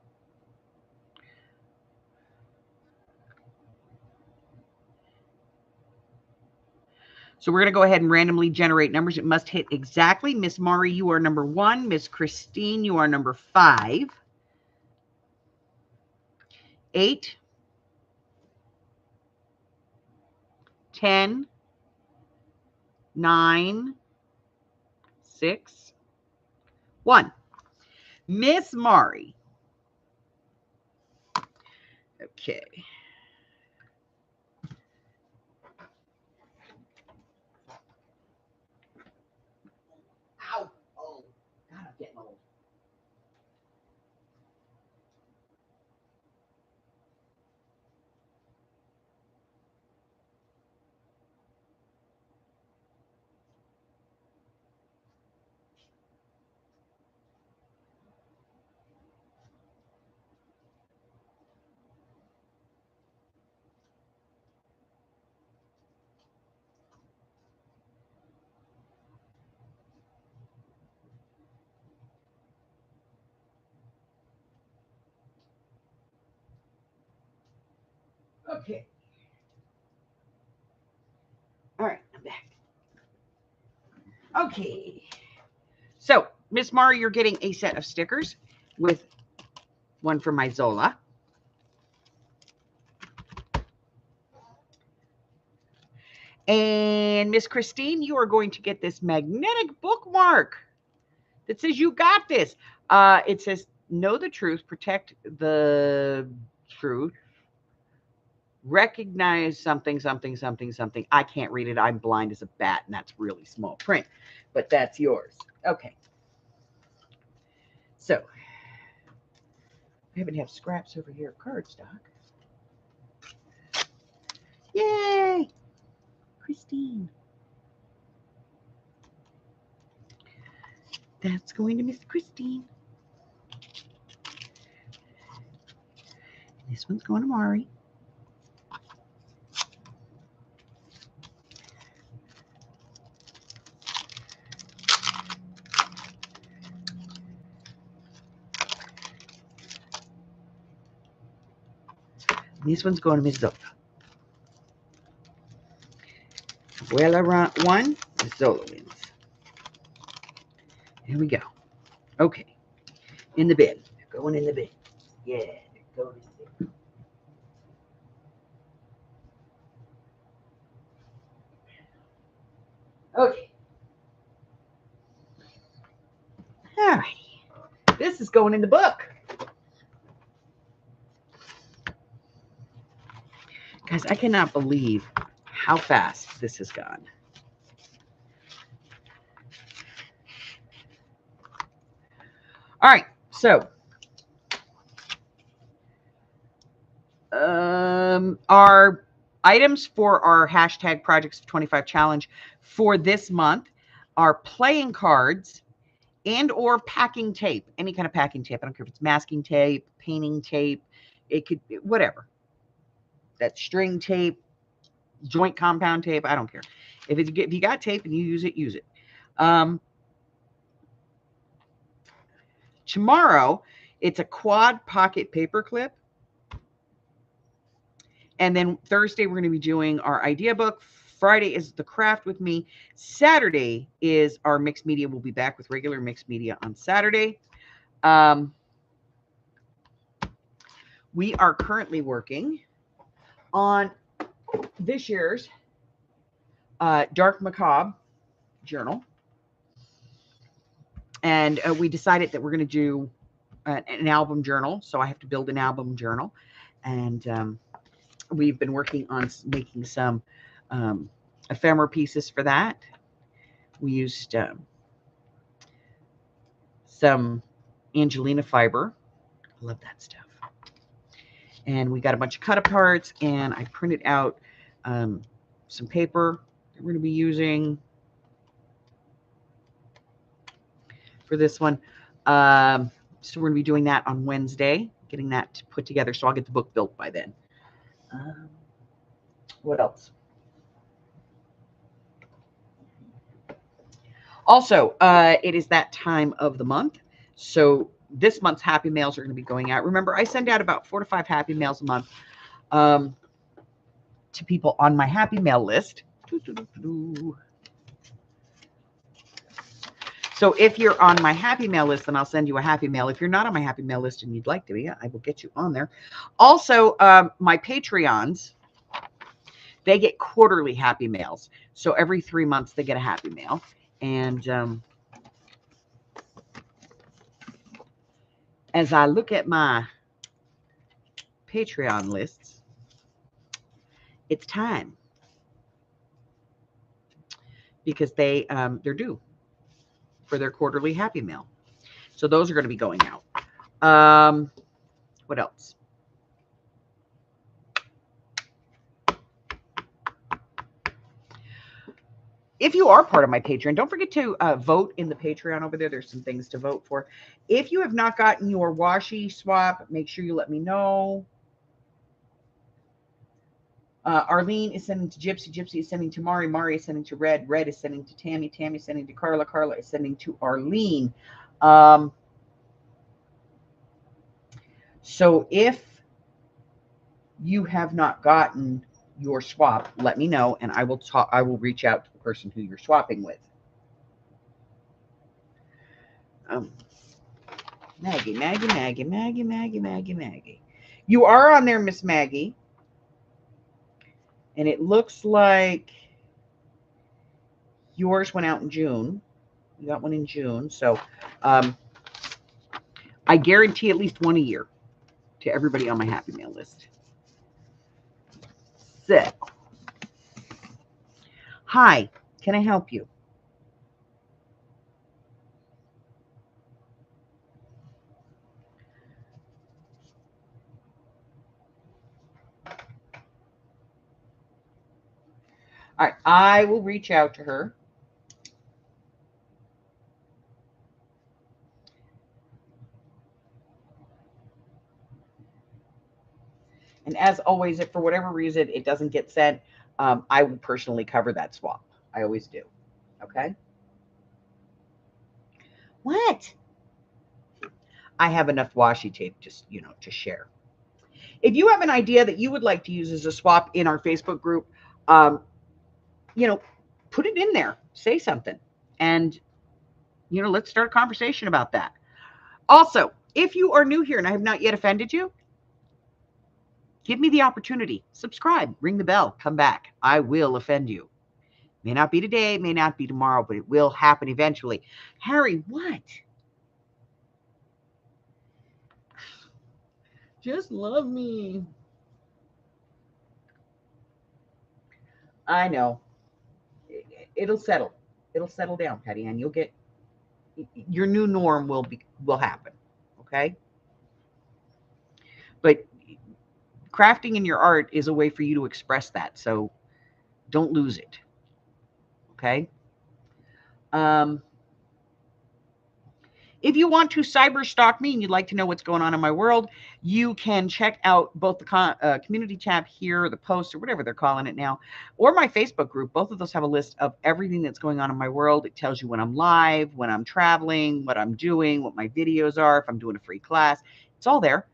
So we're going to go ahead and randomly generate numbers. It must hit exactly. Miss Mari, you are number 1. Miss Christine, you are number 5. 8, 10, 9, 6, 1. Miss Mari. Okay. Ow. Oh, God, I'm getting old. Okay. All right, I'm back. Okay. So, Miss Mari, you're getting a set of stickers with one from my Zola. And Miss Christine, you are going to get this magnetic bookmark that says you got this. It says, know the truth, protect the truth, recognize something, something, something, something. I can't read it. I'm blind as a bat, and that's really small print. But that's yours. Okay. So, I happen to have scraps over here of cardstock. Yay! Christine. That's going to Miss Christine. This one's going to Mari. This one's going to Miss Zola. Abuela won, Miss Zola wins. Here we go. Okay. In the bin. They're going in the bin. Yeah, they're going in the bin. Okay. All righty. This is going in the book. Guys, I cannot believe how fast this has gone. All right, so our items for our hashtag Projects of 25 challenge for this month are playing cards and or packing tape, any kind of packing tape. I don't care if it's masking tape, painting tape, it could be whatever. That string tape, joint compound tape, I don't care. If you got tape and you use it, use it. Tomorrow, it's a quad pocket paper clip. And then Thursday, we're going to be doing our idea book. Friday is the craft with me. Saturday is our mixed media. We'll be back with regular mixed media on Saturday. We are currently working on this year's Dark Macabre journal. And we decided that we're going to do an album journal. So I have to build an album journal. And we've been working on making some ephemera pieces for that. We used some Angelina fiber. I love that stuff. And we got a bunch of cut aparts, and I printed out some paper that we're going to be using for this one. So we're going to be doing that on Wednesday, getting that put together. So I'll get the book built by then. What else? Also, it is that time of the month. So this month's Happy Mails are going to be going out. Remember, I send out about 4 to 5 Happy Mails a month to people on my Happy Mail list. So if you're on my Happy Mail list, then I'll send you a Happy Mail. If you're not on my Happy Mail list and you'd like to be, I will get you on there. Also, my Patreons, they get quarterly Happy Mails. So every 3 months, they get a Happy Mail. And as I look at my Patreon lists, it's time. Because they're due for their quarterly Happy Mail. So those are going to be going out. What else? If you are part of my Patreon, don't forget to vote in the Patreon over there. There's some things to vote for. If you have not gotten your washi swap, make sure you let me know. Arlene is sending to Gypsy. Gypsy is sending to Mari. Mari is sending to Red. Red is sending to Tammy. Tammy is sending to Carla. Carla is sending to Arlene. So if you have not gotten your swap, let me know, and I will reach out to the person who you're swapping with. Maggie. You are on there, Miss Maggie. And it looks like yours went out in June. You got one in June. So I guarantee at least one a year to everybody on my Happy Mail list. So, hi, can I help you? All right, I will reach out to her. as always, if for whatever reason it doesn't get sent, I will personally cover that swap. I always do. Okay. What? I have enough washi tape just, to share. If you have an idea that you would like to use as a swap in our Facebook group, um, put it in there. Say something. And, let's start a conversation about that. Also, if you are new here and I have not yet offended you, give me the opportunity. Subscribe, ring the bell, come back. I will offend you. May not be today, may not be tomorrow, but it will happen eventually. Harry, what? Just love me. I know. It'll settle. It'll settle down, Patty, and you'll get your new norm will happen. Okay? But crafting in your art is a way for you to express that. So don't lose it. Okay? If you want to cyber stalk me and you'd like to know what's going on in my world, you can check out both the community tab here, or the post, or whatever they're calling it now, or my Facebook group. Both of those have a list of everything that's going on in my world. It tells you when I'm live, when I'm traveling, what I'm doing, what my videos are, if I'm doing a free class. It's all there.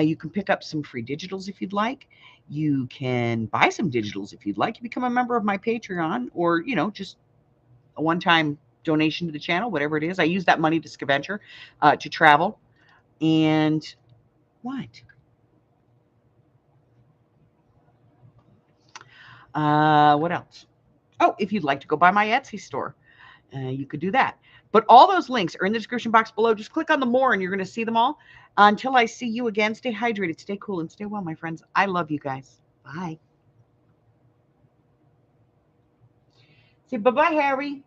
You can pick up some free digitals if you'd like. You can buy some digitals if you'd like. You become a member of my Patreon, or, just a one-time donation to the channel, whatever it is. I use that money to scavenger, to travel. And what? What else? Oh, if you'd like to go buy my Etsy store, you could do that. But all those links are in the description box below. Just click on the more and you're going to see them all. Until I see you again, stay hydrated, stay cool, and stay well, my friends. I love you guys. Bye. Say bye-bye, Harry.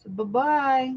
Say bye-bye.